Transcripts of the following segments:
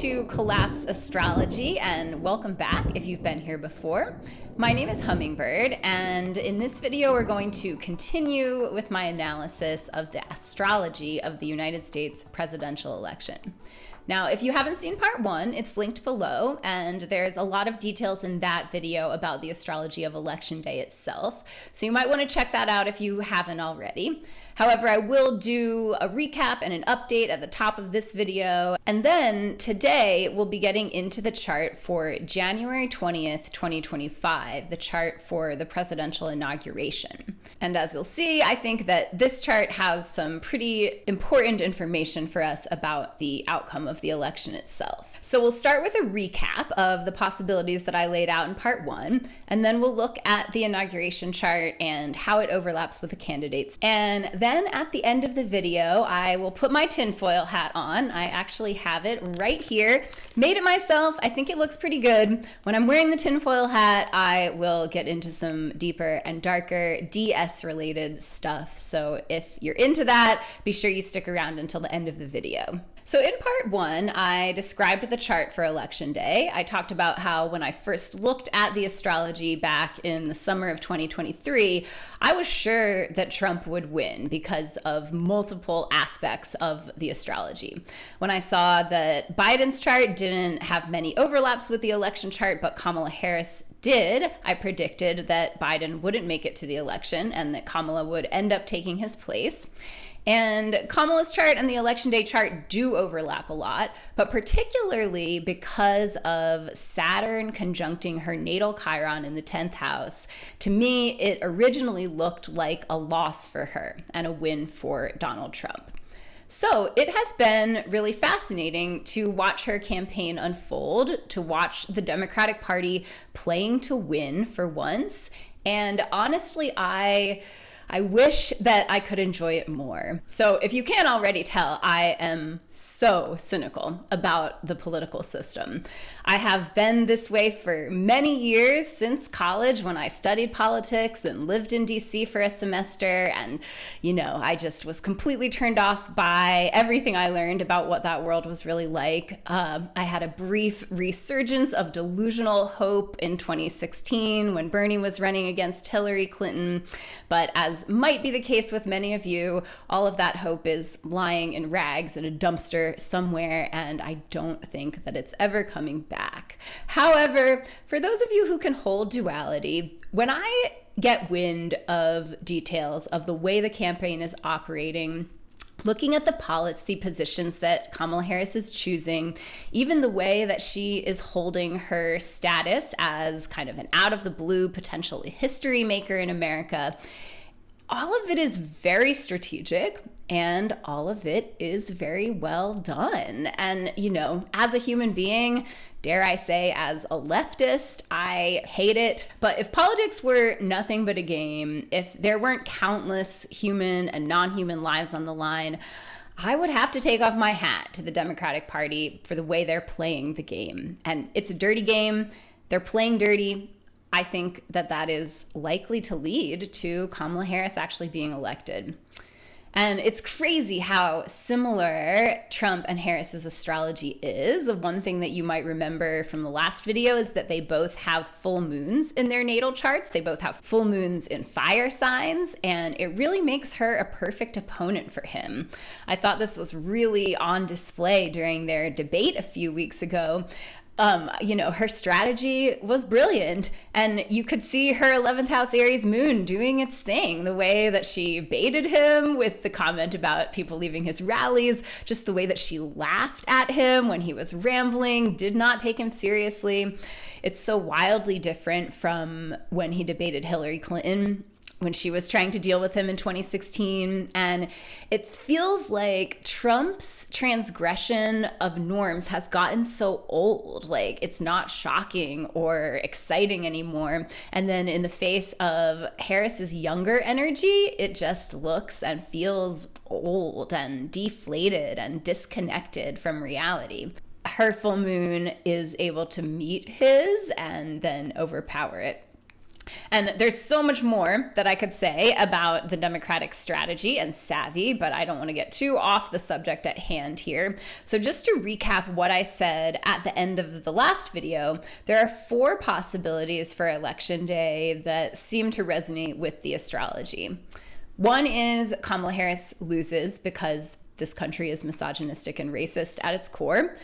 to Collapse Astrology, and welcome back if you've been here before. My name is Hummingbird, and in this video we're going to continue with my analysis of the astrology of the United States presidential election. Now, if you haven't seen part one, it's linked below, and there's a lot of details in that video about the astrology of election day itself. So you might want to check that out if you haven't already. However, I will do a recap and an update at the top of this video. And then today we'll be getting into the chart for January 20th, 2025, the chart for the presidential inauguration. And as you'll see, I think that this chart has some pretty important information for us about the outcome of the election itself. So we'll start with a recap of the possibilities that I laid out in part one, and then we'll look at the inauguration chart and how it overlaps with the candidates. And then at the end of the video, I will put my tinfoil hat on. I actually have it right here. Made it myself. I think it looks pretty good. When I'm wearing the tinfoil hat, I will get into some deeper and darker DS related stuff. So if you're into that, be sure you stick around until the end of the video. So in part one, I described the chart for election day. I talked about how when I first looked at the astrology back in the summer of 2023, I was sure that Trump would win because of multiple aspects of the astrology. When I saw that Biden's chart didn't have many overlaps with the election chart, but Kamala Harris did, I predicted that Biden wouldn't make it to the election and that Kamala would end up taking his place. And Kamala's chart and the election day chart do overlap a lot, but particularly because of Saturn conjuncting her natal Chiron in the 10th house. To me, it originally looked like a loss for her and a win for Donald Trump. So it has been really fascinating to watch her campaign unfold, to watch the Democratic Party playing to win for once. And honestly, I wish that I could enjoy it more. So if you can't already tell, I am so cynical about the political system. I have been this way for many years since college when I studied politics and lived in DC for a semester. And, I just was completely turned off by everything I learned about what that world was really like. I had a brief resurgence of delusional hope in 2016 when Bernie was running against Hillary Clinton. But as might be the case with many of you, all of that hope is lying in rags in a dumpster somewhere, and I don't think that it's ever coming back. However, for those of you who can hold duality, when I get wind of details of the way the campaign is operating, looking at the policy positions that Kamala Harris is choosing, even the way that she is holding her status as kind of an out-of-the-blue, potentially history maker in America, all of it is very strategic and all of it is very well done. And, as a human being, dare I say, as a leftist, I hate it. But if politics were nothing but a game, if there weren't countless human and non-human lives on the line, I would have to take off my hat to the Democratic Party for the way they're playing the game. And it's a dirty game. They're playing dirty. I think that that is likely to lead to Kamala Harris actually being elected. And it's crazy how similar Trump and Harris's astrology is. One thing that you might remember from the last video is that they both have full moons in their natal charts. They both have full moons in fire signs, and it really makes her a perfect opponent for him. I thought this was really on display during their debate a few weeks ago. Her strategy was brilliant, and you could see her 11th house Aries moon doing its thing, the way that she baited him with the comment about people leaving his rallies, just the way that she laughed at him when he was rambling, did not take him seriously. It's so wildly different from when he debated Hillary Clinton, when she was trying to deal with him in 2016. And it feels like Trump's transgression of norms has gotten so old. Like, it's not shocking or exciting anymore. And then in the face of Harris's younger energy, it just looks and feels old and deflated and disconnected from reality. Her full moon is able to meet his and then overpower it. And there's so much more that I could say about the Democratic strategy and savvy, but I don't want to get too off the subject at hand here. So just to recap what I said at the end of the last video, there are 4 possibilities for Election Day that seem to resonate with the astrology. One is Kamala Harris loses because this country is misogynistic and racist at its core.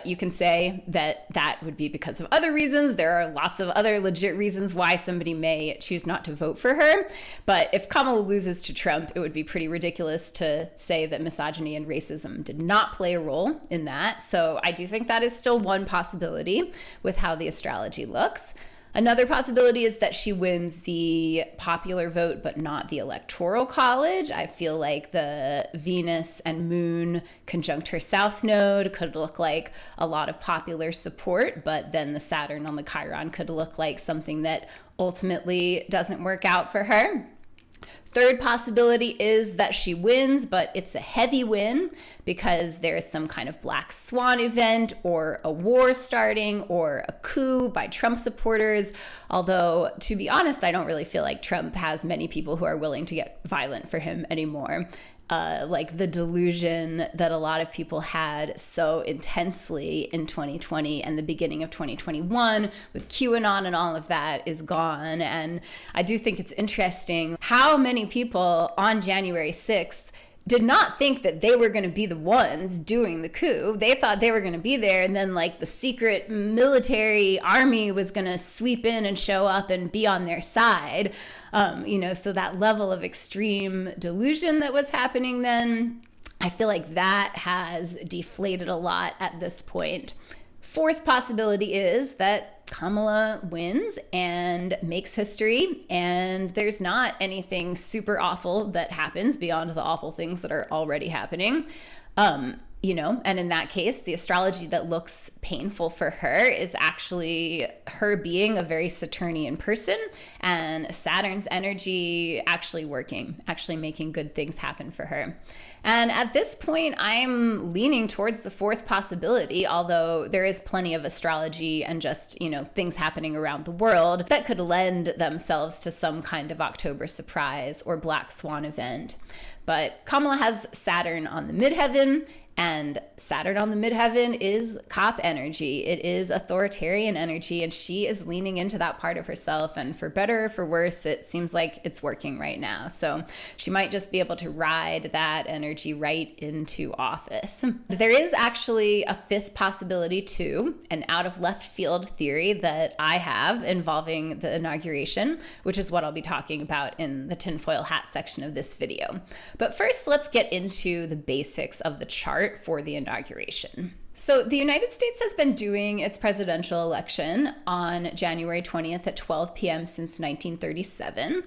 You can say that that would be because of other reasons. There are lots of other legit reasons why somebody may choose not to vote for her. But if Kamala loses to Trump, it would be pretty ridiculous to say that misogyny and racism did not play a role in that. So I do think that is still one possibility with how the astrology looks. Another possibility is that she wins the popular vote, but not the electoral college. I feel like the Venus and Moon conjunct her South Node could look like a lot of popular support, but then the Saturn on the Chiron could look like something that ultimately doesn't work out for her. Third possibility is that she wins, but it's a heavy win because there is some kind of black swan event or a war starting or a coup by Trump supporters. Although, to be honest, I don't really feel like Trump has many people who are willing to get violent for him anymore. Like the delusion that a lot of people had so intensely in 2020 and the beginning of 2021 with QAnon and all of that is gone. And I do think it's interesting how many people on January 6th did not think that they were going to be the ones doing the coup. They thought they were going to be there, and then like the secret military army was going to sweep in and show up and be on their side. So that level of extreme delusion that was happening then, I feel like that has deflated a lot at this point. Fourth possibility is that Kamala wins and makes history, and there's not anything super awful that happens beyond the awful things that are already happening. And in that case, the astrology that looks painful for her is actually her being a very Saturnian person and Saturn's energy actually working, actually making good things happen for her. And at this point, I'm leaning towards the fourth possibility, although there is plenty of astrology and just, things happening around the world that could lend themselves to some kind of October surprise or black swan event. But Kamala has Saturn on the midheaven, and Saturn on the midheaven is cop energy. It is authoritarian energy, and she is leaning into that part of herself. And for better or for worse, it seems like it's working right now. So she might just be able to ride that energy right into office. There is actually a fifth possibility too, an out of left field theory that I have involving the inauguration, which is what I'll be talking about in the tinfoil hat section of this video. But first, let's get into the basics of the chart for the inauguration. So the United States has been doing its presidential election on January 20th at 12 p.m. since 1937.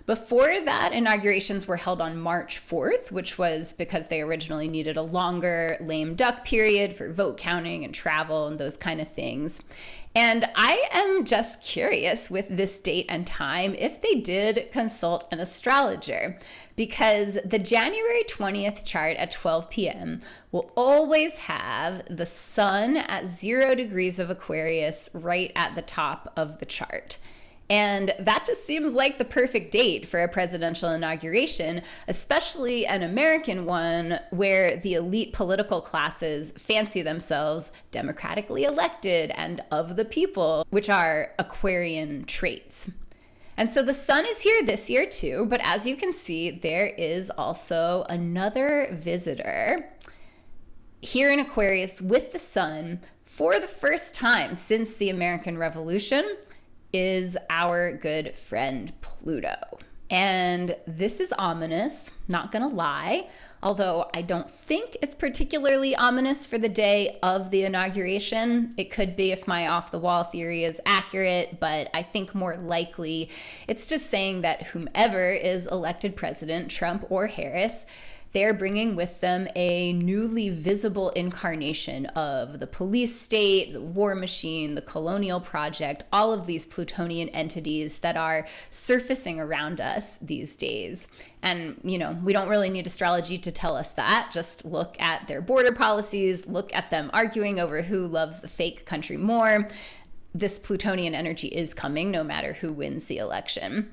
Before that, inaugurations were held on March 4th, which was because they originally needed a longer lame duck period for vote counting and travel and those kind of things. And I am just curious with this date and time if they did consult an astrologer, because the January 20th chart at 12 p.m. will always have the sun at 0 degrees of Aquarius right at the top of the chart. And that just seems like the perfect date for a presidential inauguration, especially an American one where the elite political classes fancy themselves democratically elected and of the people, which are Aquarian traits. And so the sun is here this year too, but as you can see, there is also another visitor here in Aquarius with the sun for the first time since the American Revolution. Is our good friend Pluto. And this is ominous, not gonna lie, although I don't think it's particularly ominous for the day of the inauguration. It could be if my off-the-wall theory is accurate, but I think more likely it's just saying that whomever is elected president, Trump or Harris, they're bringing with them a newly visible incarnation of the police state, the war machine, the colonial project, all of these Plutonian entities that are surfacing around us these days. And, we don't really need astrology to tell us that. Just look at their border policies, look at them arguing over who loves the fake country more. this Plutonian energy is coming no matter who wins the election.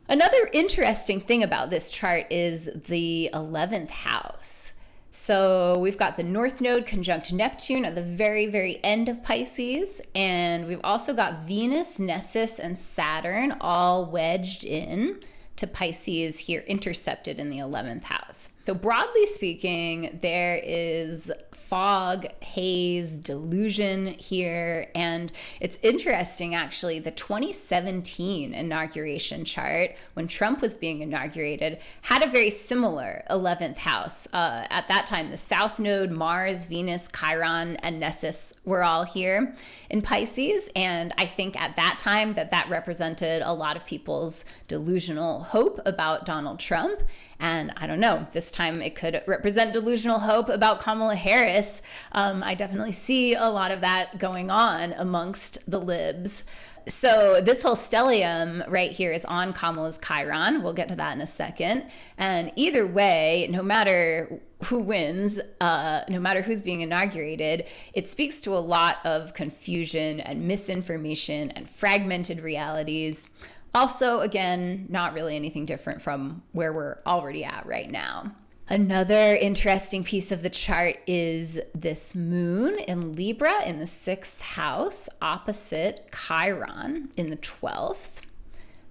Another interesting thing about this chart is the 11th house. So we've got the North Node conjunct Neptune at the very, very end of Pisces. And we've also got Venus, Nessus, and Saturn all wedged in to Pisces here, intercepted in the 11th house. So broadly speaking, there is fog, haze, delusion here. And it's interesting, actually, the 2017 inauguration chart, when Trump was being inaugurated, had a very similar 11th house. At that time, the South Node, Mars, Venus, Chiron, and Nessus were all here in Pisces. And I think at that time that represented a lot of people's delusional hope about Donald Trump. And I don't know, this time it could represent delusional hope about Kamala Harris. I definitely see a lot of that going on amongst the libs. So this whole stellium right here is on Kamala's Chiron. We'll get to that in a second. And either way, no matter who wins, no matter who's being inaugurated, it speaks to a lot of confusion and misinformation and fragmented realities. Also, again, not really anything different from where we're already at right now. Another interesting piece of the chart is this moon in Libra in the 6th house, opposite Chiron in the 12th.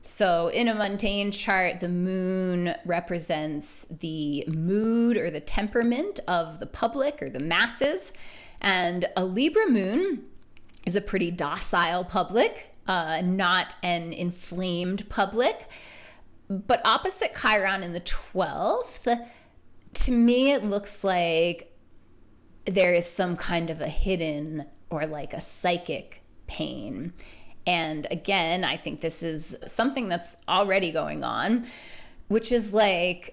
So in a mundane chart, the moon represents the mood or the temperament of the public or the masses. And a Libra moon is a pretty docile public. Not an inflamed public. But opposite Chiron in the 12th, to me, it looks like there is some kind of a hidden or like a psychic pain. And again, I think this is something that's already going on, which is like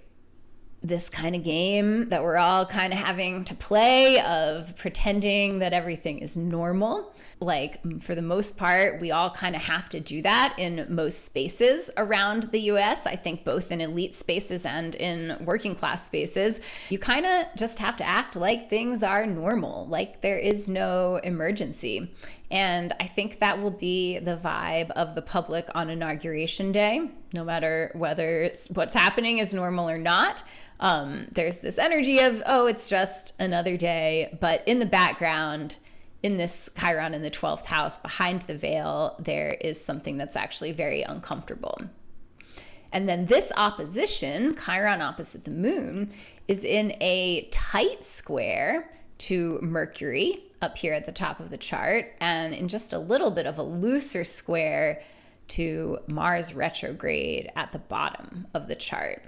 this kind of game that we're all kind of having to play of pretending that everything is normal. Like, for the most part, we all kind of have to do that in most spaces around the US. I think both in elite spaces and in working class spaces, you kind of just have to act like things are normal, like there is no emergency. And I think that will be the vibe of the public on Inauguration Day, no matter whether what's happening is normal or not. There's this energy of, oh, it's just another day. But in the background, in this Chiron in the 12th house, behind the veil, there is something that's actually very uncomfortable. And then this opposition, Chiron opposite the moon, is in a tight square to Mercury up here at the top of the chart, and in just a little bit of a looser square to Mars retrograde at the bottom of the chart.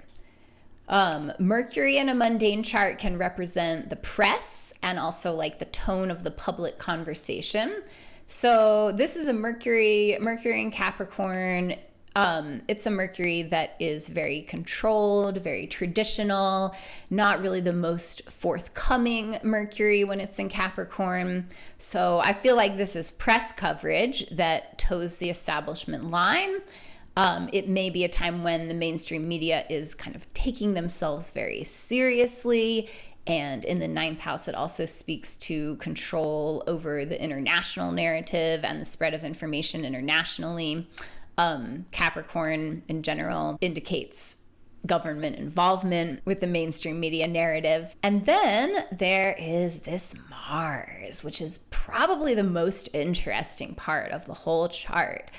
Mercury in a mundane chart can represent the press and also like the tone of the public conversation. So this is a Mercury in Capricorn. It's a Mercury that is very controlled, very traditional, not really the most forthcoming Mercury when it's in Capricorn. So I feel like this is press coverage that toes the establishment line. It may be a time when the mainstream media is kind of taking themselves very seriously. And in the 9th house, it also speaks to control over the international narrative and the spread of information internationally. Capricorn in general indicates government involvement with the mainstream media narrative. And then there is this Mars, which is probably the most interesting part of the whole chart.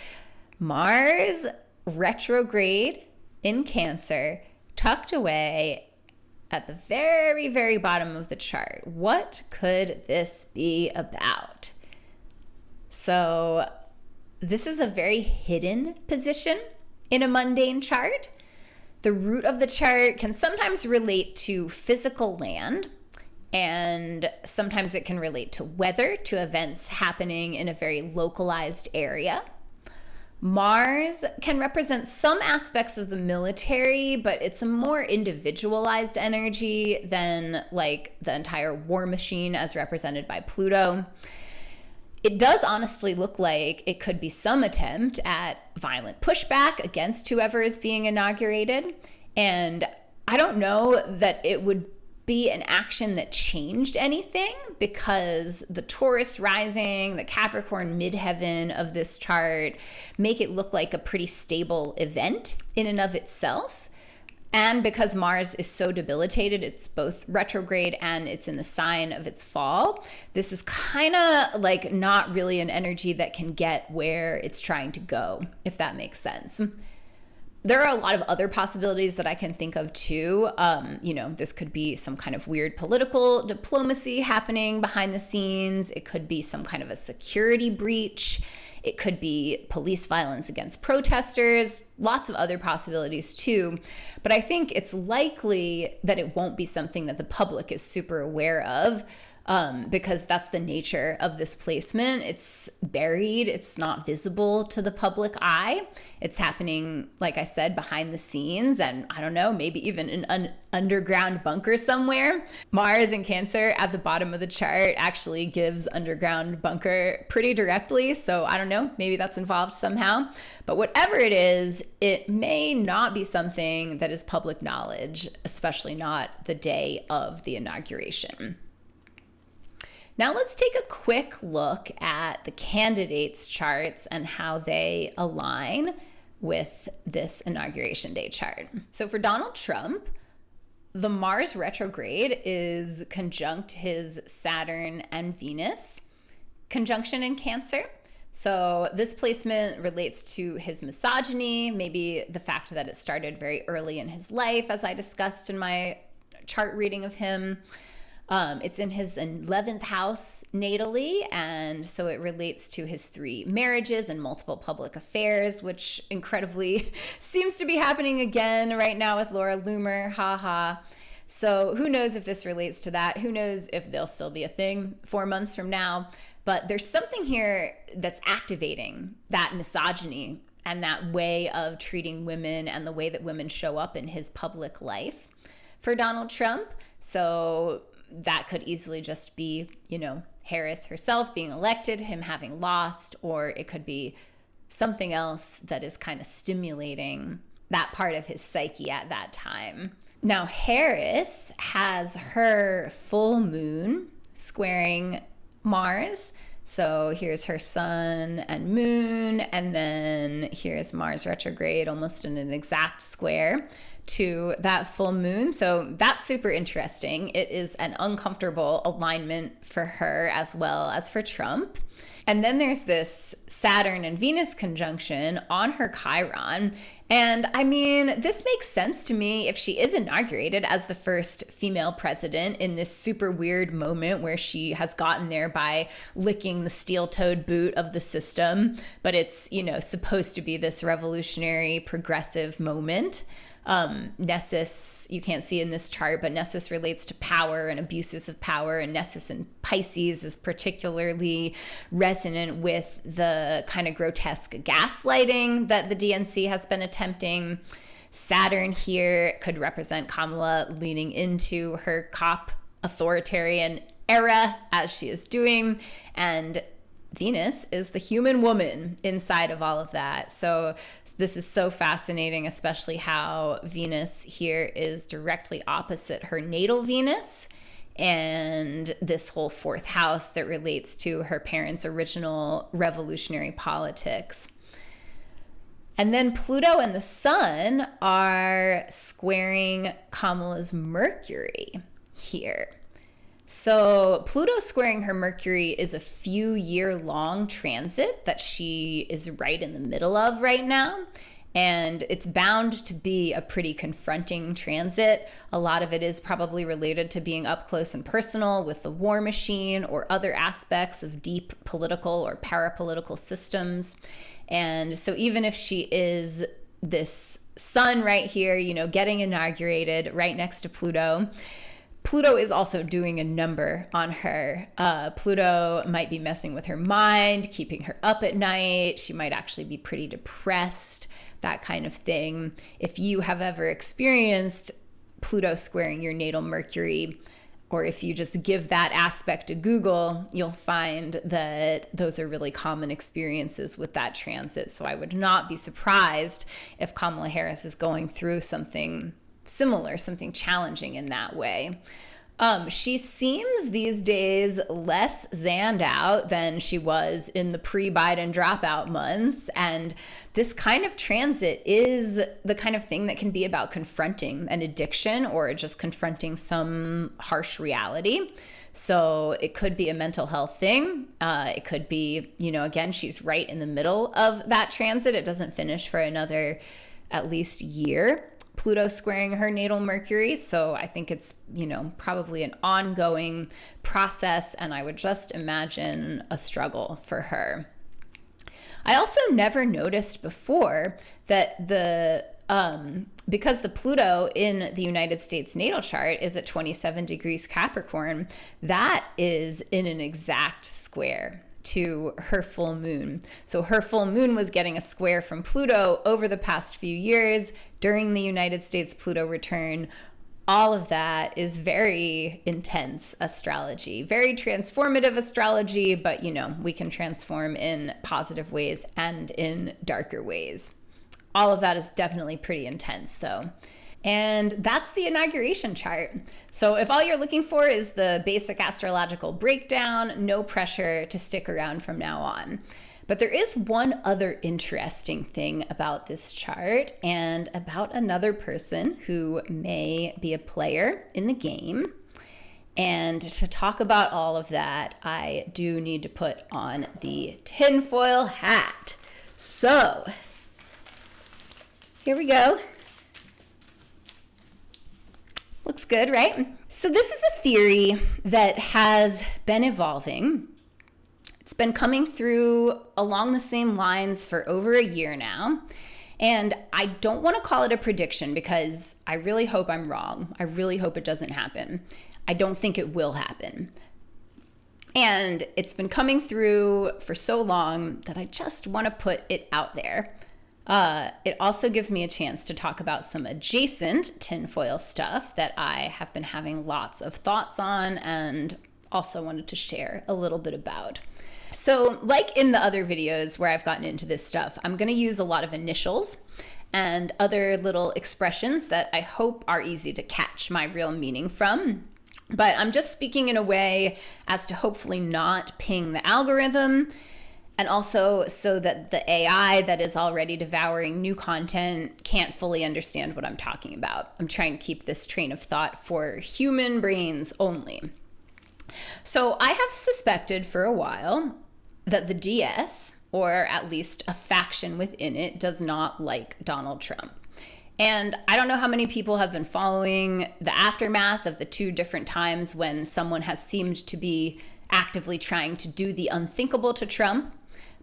Mars retrograde in Cancer, tucked away at the very, very bottom of the chart. What could this be about? So this is a very hidden position in a mundane chart. The root of the chart can sometimes relate to physical land, and sometimes it can relate to weather, to events happening in a very localized area. Mars can represent some aspects of the military, but it's a more individualized energy than like the entire war machine as represented by Pluto. It does honestly look like it could be some attempt at violent pushback against whoever is being inaugurated. And I don't know that it would be an action that changed anything, because the Taurus rising, the Capricorn midheaven of this chart make it look like a pretty stable event in and of itself. And because Mars is so debilitated, it's both retrograde and it's in the sign of its fall, this is kind of like not really an energy that can get where it's trying to go, if that makes sense. There are a lot of other possibilities that I can think of too. This could be some kind of weird political diplomacy happening behind the scenes. It could be some kind of a security breach. It could be police violence against protesters, lots of other possibilities too. But I think it's likely that it won't be something that the public is super aware of, because that's the nature of this placement. It's buried, it's not visible to the public eye. It's happening, like I said, behind the scenes, and I don't know, maybe even in an underground bunker somewhere. Mars in Cancer at the bottom of the chart actually gives underground bunker pretty directly, so I don't know, maybe that's involved somehow. But whatever it is, it may not be something that is public knowledge, especially not the day of the inauguration. Now let's take a quick look at the candidates' charts and how they align with this Inauguration Day chart. So for Donald Trump, the Mars retrograde is conjunct his Saturn and Venus conjunction in Cancer. So this placement relates to his misogyny, maybe the fact that it started very early in his life, as I discussed in my chart reading of him. It's in his 11th house natally, and so it relates to his 3 marriages and multiple public affairs, which incredibly seems to be happening again right now with Laura Loomer, haha. So who knows if this relates to that? Who knows if they'll still be a thing 4 months from now? But there's something here that's activating that misogyny and that way of treating women and the way that women show up in his public life for Donald Trump. So that could easily just be, Harris herself being elected, him having lost, or it could be something else that is kind of stimulating that part of his psyche at that time. Now, Harris has her full moon squaring Mars. So here's her sun and moon, and then here's Mars retrograde almost in an exact square to that full moon. So that's super interesting. It is an uncomfortable alignment for her as well as for Trump. And then there's this Saturn and Venus conjunction on her Chiron. And I mean, this makes sense to me if she is inaugurated as the first female president in this super weird moment where she has gotten there by licking the steel-toed boot of the system. But it's, supposed to be this revolutionary, progressive moment. Nessus, you can't see in this chart, but Nessus relates to power and abuses of power, and Nessus in Pisces is particularly resonant with the kind of grotesque gaslighting that the DNC has been attempting. Saturn here could represent Kamala leaning into her cop authoritarian era as she is doing, and Venus is the human woman inside of all of that. So this is so fascinating, especially how Venus here is directly opposite her natal Venus, and this whole 4th house that relates to her parents' original revolutionary politics. And then Pluto and the Sun are squaring Kamala's Mercury here. So Pluto squaring her Mercury is a few-year-long transit that she is right in the middle of right now. And it's bound to be a pretty confronting transit. A lot of it is probably related to being up close and personal with the war machine or other aspects of deep political or parapolitical systems. And so even if she is this sun right here, getting inaugurated right next to Pluto, Pluto is also doing a number on her. Pluto might be messing with her mind, keeping her up at night. She might actually be pretty depressed, that kind of thing. If you have ever experienced Pluto squaring your natal Mercury, or if you just give that aspect to Google, you'll find that those are really common experiences with that transit. So I would not be surprised if Kamala Harris is going through something similar, something challenging in that way. She seems these days less zanned out than she was in the pre-Biden dropout months. And this kind of transit is the kind of thing that can be about confronting an addiction or just confronting some harsh reality. So it could be a mental health thing. It could be, again, she's right in the middle of that transit. It doesn't finish for another at least year. Pluto squaring her natal Mercury. So I think it's, probably an ongoing process. And I would just imagine a struggle for her. I also never noticed before that because the Pluto in the United States natal chart is at 27 degrees Capricorn, that is in an exact square to her full moon. So her full moon was getting a square from Pluto over the past few years during the United States Pluto return. All of that is very intense astrology, very transformative astrology, but we can transform in positive ways and in darker ways. All of that is definitely pretty intense though. And that's the inauguration chart. So if all you're looking for is the basic astrological breakdown, no pressure to stick around from now on. But there is one other interesting thing about this chart and about another person who may be a player in the game. And to talk about all of that, I do need to put on the tinfoil hat. So here we go. Looks good, right? So this is a theory that has been evolving. It's been coming through along the same lines for over a year now. And I don't want to call it a prediction because I really hope I'm wrong. I really hope it doesn't happen. I don't think it will happen. And it's been coming through for so long that I just want to put it out there. It also gives me a chance to talk about some adjacent tinfoil stuff that I have been having lots of thoughts on and also wanted to share a little bit about. So like in the other videos where I've gotten into this stuff, I'm going to use a lot of initials and other little expressions that I hope are easy to catch my real meaning from. But I'm just speaking in a way as to hopefully not ping the algorithm, and also so that the AI that is already devouring new content can't fully understand what I'm talking about. I'm trying to keep this train of thought for human brains only. So I have suspected for a while that the DS, or at least a faction within it, does not like Donald Trump. And I don't know how many people have been following the aftermath of the two different times when someone has seemed to be actively trying to do the unthinkable to Trump.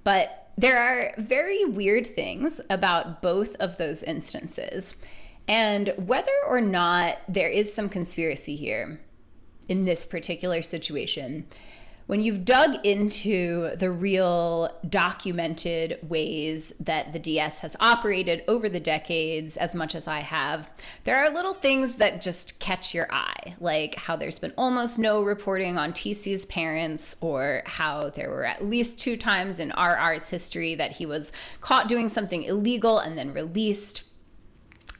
But there are very weird things about both of those instances. And whether or not there is some conspiracy here in this particular situation, when you've dug into the real documented ways that the DS has operated over the decades, as much as I have, there are little things that just catch your eye, like how there's been almost no reporting on TC's parents, or how there were at least 2 times in RR's history that he was caught doing something illegal and then released.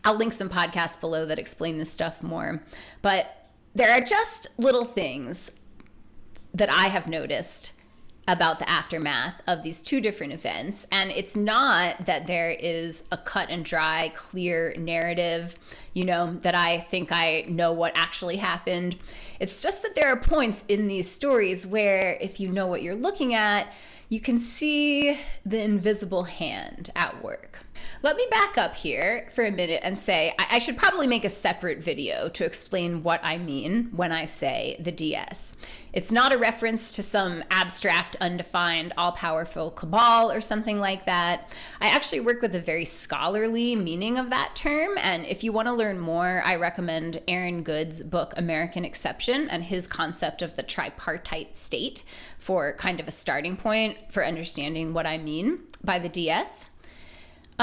I'll link some podcasts below that explain this stuff more. But there are just little things that I have noticed about the aftermath of these 2 different events. And it's not that there is a cut and dry, clear narrative, that I think I know what actually happened. It's just that there are points in these stories where if you know what you're looking at, you can see the invisible hand at work. Let me back up here for a minute and say I should probably make a separate video to explain what I mean when I say the DS. It's not a reference to some abstract, undefined, all-powerful cabal or something like that. I actually work with a very scholarly meaning of that term, and if you want to learn more, I recommend Aaron Good's book, American Exception, and his concept of the tripartite state for kind of a starting point for understanding what I mean by the DS.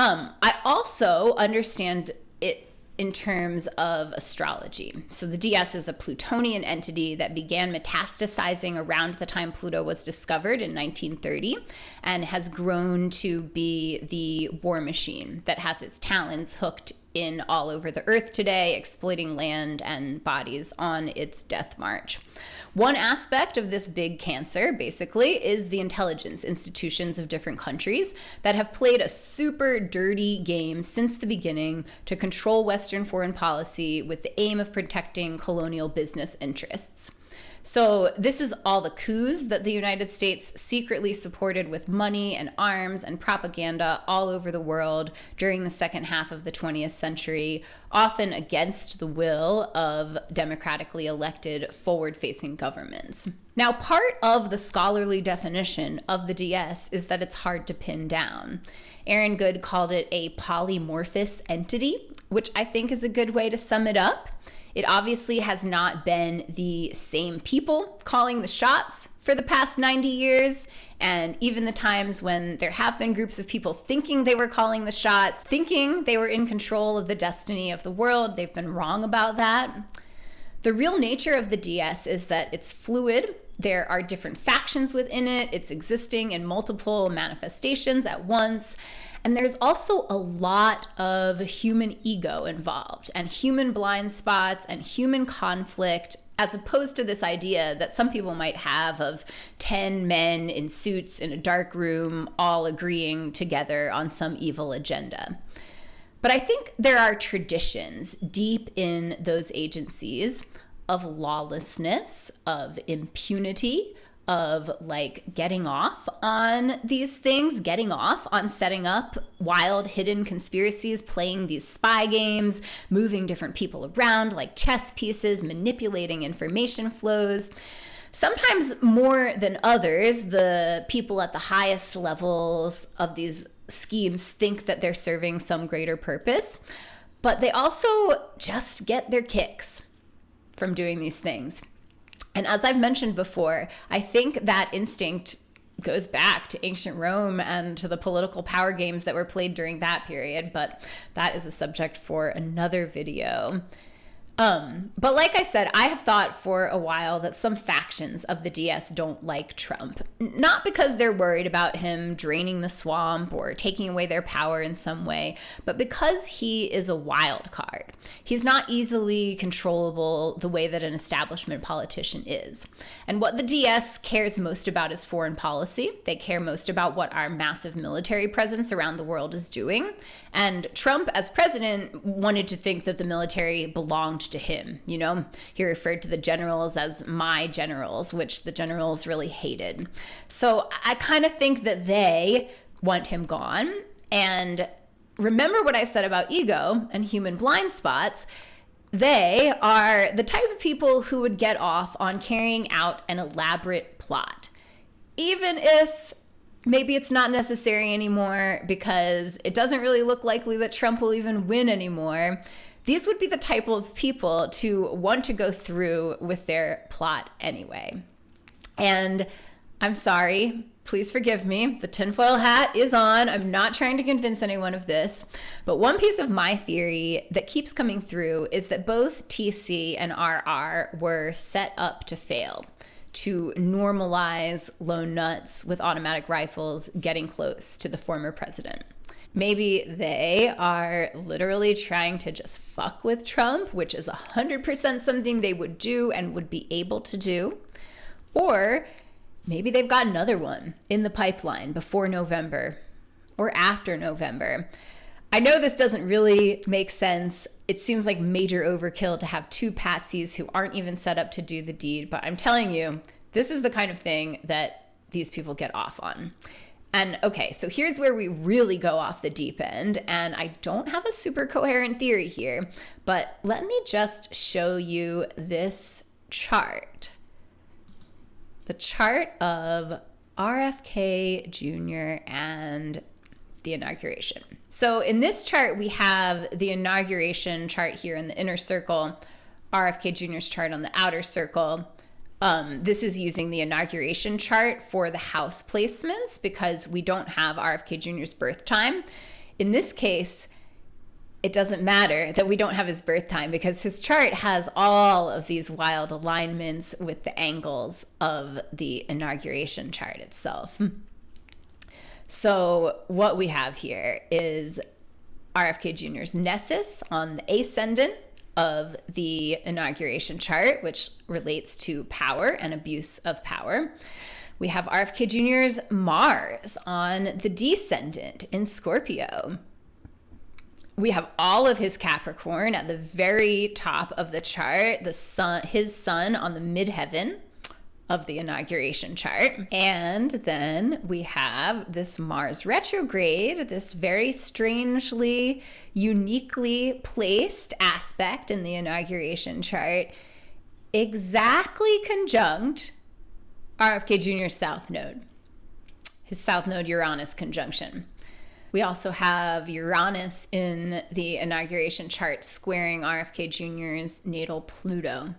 I also understand it in terms of astrology. So the DS is a Plutonian entity that began metastasizing around the time Pluto was discovered in 1930 and has grown to be the war machine that has its talons hooked in all over the earth today, exploiting land and bodies on its death march. One aspect of this big cancer, basically, is the intelligence institutions of different countries that have played a super dirty game since the beginning to control Western foreign policy with the aim of protecting colonial business interests. So this is all the coups that the United States secretly supported with money and arms and propaganda all over the world during the second half of the 20th century, often against the will of democratically elected forward-facing governments. Now, part of the scholarly definition of the DS is that it's hard to pin down. Aaron Good called it a polymorphous entity, which I think is a good way to sum it up. It obviously has not been the same people calling the shots for the past 90 years. And even the times when there have been groups of people thinking they were calling the shots, thinking they were in control of the destiny of the world, they've been wrong about that. The real nature of the DS is that it's fluid. There are different factions within it. It's existing in multiple manifestations at once. And there's also a lot of human ego involved and human blind spots and human conflict, as opposed to this idea that some people might have of 10 men in suits in a dark room all agreeing together on some evil agenda. But I think there are traditions deep in those agencies of lawlessness, of impunity, of like getting off on these things, getting off on setting up wild hidden conspiracies, playing these spy games, moving different people around like chess pieces, manipulating information flows. Sometimes more than others, the people at the highest levels of these schemes think that they're serving some greater purpose, but they also just get their kicks from doing these things. And as I've mentioned before, I think that instinct goes back to ancient Rome and to the political power games that were played during that period, but that is a subject for another video. But like I said, I have thought for a while that some factions of the DS don't like Trump, not because they're worried about him draining the swamp or taking away their power in some way, but because he is a wild card. He's not easily controllable the way that an establishment politician is. And what the DS cares most about is foreign policy. They care most about what our massive military presence around the world is doing. And Trump, as president, wanted to think that the military belonged to him. You know, he referred to the generals as my generals, which the generals really hated. So I kind of think that they want him gone. And remember what I said about ego and human blind spots. They are the type of people who would get off on carrying out an elaborate plot, even if maybe it's not necessary anymore because it doesn't really look likely that Trump will even win anymore. These would be the type of people to want to go through with their plot anyway. And I'm sorry, please forgive me. The tinfoil hat is on. I'm not trying to convince anyone of this. But one piece of my theory that keeps coming through is that both TC and RR were set up to fail, to normalize lone nuts with automatic rifles getting close to the former president. Maybe they are literally trying to just fuck with Trump, which is 100% something they would do and would be able to do. Or maybe they've got another one in the pipeline before November or after November. I know this doesn't really make sense. It seems like major overkill to have two patsies who aren't even set up to do the deed, but I'm telling you, this is the kind of thing that these people get off on. And okay, so here's where we really go off the deep end, and I don't have a super coherent theory here, but let me just show you this chart. The chart of RFK Jr. and the inauguration. So in this chart, we have the inauguration chart here in the inner circle, RFK Jr.'s chart on the outer circle. This is using the inauguration chart for the house placements because we don't have RFK Jr.'s birth time. In this case, it doesn't matter that we don't have his birth time because his chart has all of these wild alignments with the angles of the inauguration chart itself. So what we have here is RFK Jr.'s Nessus on the ascendant of the inauguration chart, which relates to power and abuse of power. We have RFK Jr.'s Mars on the descendant in Scorpio. We have all of his Capricorn at the very top of the chart, the sun, his sun on the midheaven of the inauguration chart. And then we have this Mars retrograde, this very strangely, uniquely placed aspect in the inauguration chart, exactly conjunct RFK Jr.'s South Node, his South Node Uranus conjunction. We also have Uranus in the inauguration chart squaring RFK Jr.'s natal Pluto.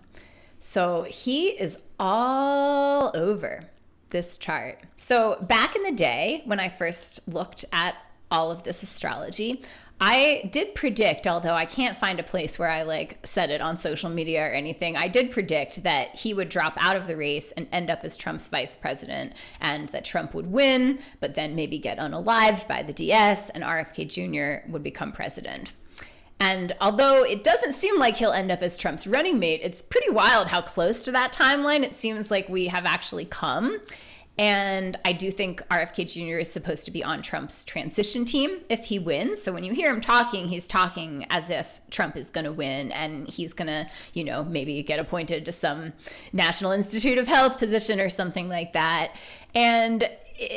So he is all over this chart. So back in the day, when I first looked at all of this astrology, I did predict, although I can't find a place where I said it on social media or anything, I did predict that he would drop out of the race and end up as Trump's vice president, and that Trump would win, but then maybe get unalived by the DS, and RFK Jr. would become president. And although it doesn't seem like he'll end up as Trump's running mate, it's pretty wild how close to that timeline it seems like we have actually come. And I do think RFK Jr. is supposed to be on Trump's transition team if he wins. So when you hear him talking, he's talking as if Trump is going to win and he's going to, maybe get appointed to some National Institute of Health position or something like that. And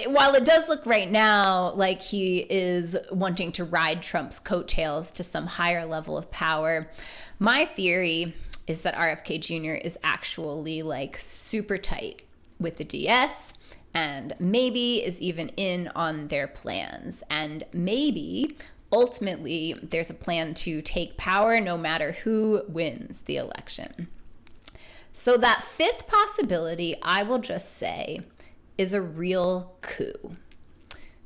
while it does look right now like he is wanting to ride Trump's coattails to some higher level of power, my theory is that RFK Jr. is actually super tight with the DS, and maybe is even in on their plans. And maybe ultimately there's a plan to take power no matter who wins the election. So that fifth possibility, I will just say, is a real coup.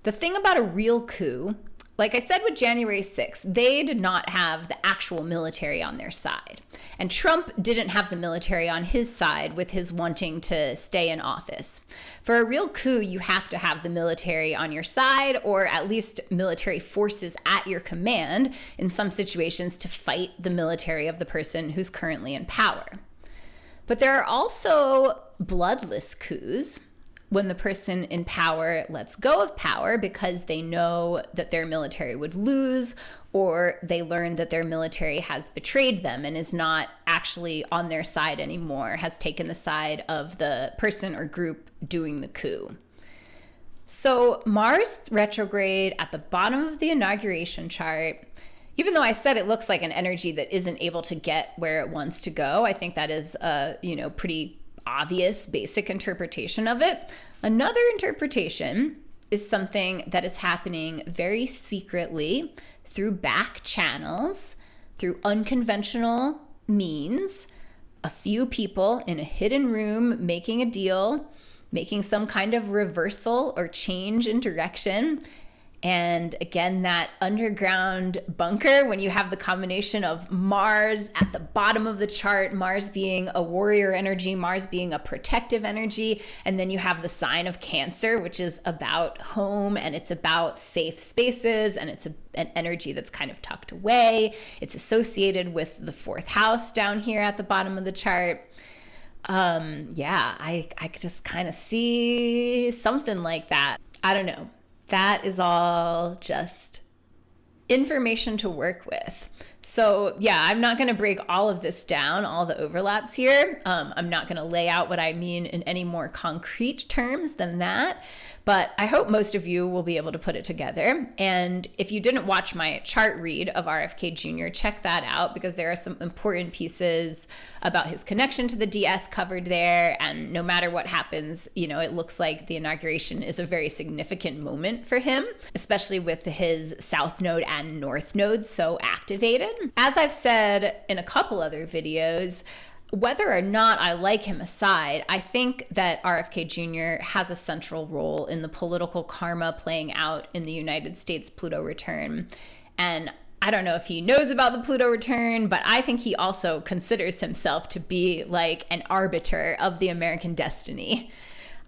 The thing about a real coup, like I said with January 6th, they did not have the actual military on their side. And Trump didn't have the military on his side with his wanting to stay in office. For a real coup, you have to have the military on your side, or at least military forces at your command in some situations to fight the military of the person who's currently in power. But there are also bloodless coups, when the person in power lets go of power because they know that their military would lose, or they learn that their military has betrayed them and is not actually on their side anymore, has taken the side of the person or group doing the coup. So Mars retrograde at the bottom of the inauguration chart, even though I said it looks like an energy that isn't able to get where it wants to go, I think that is a pretty obvious basic interpretation of it. Another interpretation is something that is happening very secretly through back channels, through unconventional means, a few people in a hidden room making a deal, making some kind of reversal or change in direction. And again, that underground bunker, when you have the combination of Mars at the bottom of the chart, Mars being a warrior energy, Mars being a protective energy, and then you have the sign of Cancer, which is about home and it's about safe spaces, and it's an energy that's kind of tucked away. It's associated with the fourth house down here at the bottom of the chart. I just kind of see something like that. I don't know. That is all just information to work with. So yeah, I'm not going to break all of this down, all the overlaps here. I'm not going to lay out what I mean in any more concrete terms than that, but I hope most of you will be able to put it together. And if you didn't watch my chart read of RFK Jr., check that out, because there are some important pieces about his connection to the DS covered there. And no matter what happens, it looks like the inauguration is a very significant moment for him, especially with his South Node and North Node so activated. As I've said in a couple other videos, whether or not I like him aside, I think that RFK Jr. has a central role in the political karma playing out in the United States Pluto return. And I don't know if he knows about the Pluto return, but I think he also considers himself to be like an arbiter of the American destiny.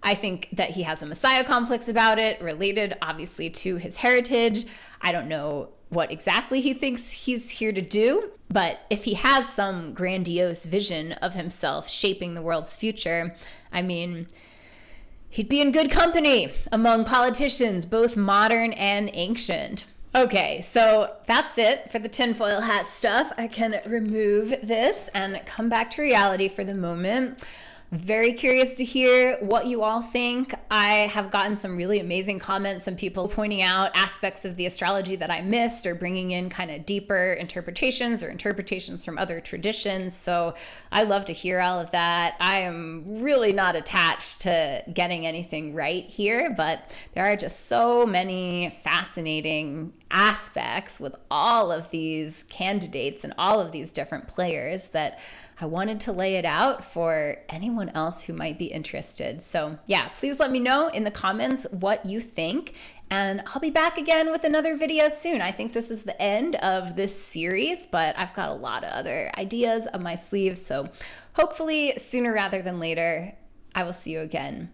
I think that he has a messiah complex about it, related obviously to his heritage. I don't know what exactly he thinks he's here to do. But if he has some grandiose vision of himself shaping the world's future, I mean, he'd be in good company among politicians, both modern and ancient. Okay, so that's it for the tinfoil hat stuff. I can remove this and come back to reality for the moment. Very curious to hear what you all think. I have gotten some really amazing comments, some people pointing out aspects of the astrology that I missed or bringing in kind of deeper interpretations or interpretations from other traditions. So I love to hear all of that. I am really not attached to getting anything right here, but there are just so many fascinating aspects with all of these candidates and all of these different players that I wanted to lay it out for anyone else who might be interested. So yeah, please let me know in the comments what you think, and I'll be back again with another video soon. I think this is the end of this series, but I've got a lot of other ideas up my sleeve. So hopefully sooner rather than later, I will see you again.